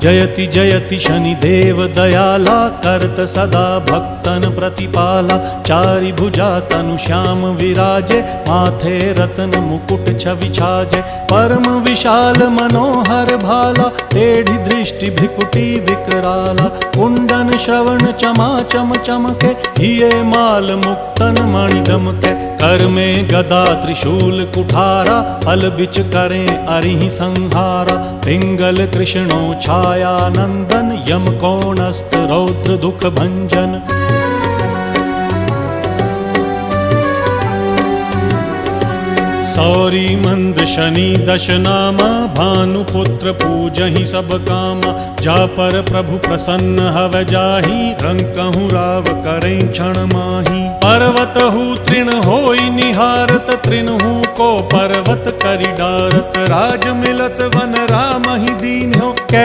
जयति जयति शनिदेव दयाला करत सदा भक्तन प्रतिपाला। चारि भुजा तनु श्याम विराजे माथे रत्न मुकुट छवि छाजे। परम विशाल मनोहर भाला टेढ़ी दृष्टि भ्रिकुटी विकराला। कुंडन श्रवण चमा चम चमके हिये माल मुक्तन मणि दमके। कर में गदा त्रिशूल कुठारा फल बिच करें अरिहि संहारा। पिंगल कृष्णो छाया नंदन यम कोणस्त रौद्र दुख भंजन। सौरी मंद शनि दश नामा भानुपुत्र पूजहि सब कामा। जा पर प्रभु प्रसन्न हव जाहि रंकहु राव करें क्षण माही। पर्वत हु तृण होई निहारत तृणहु को पर्वत करि डारत। राज मिलत वन राम ही दीन्हो कै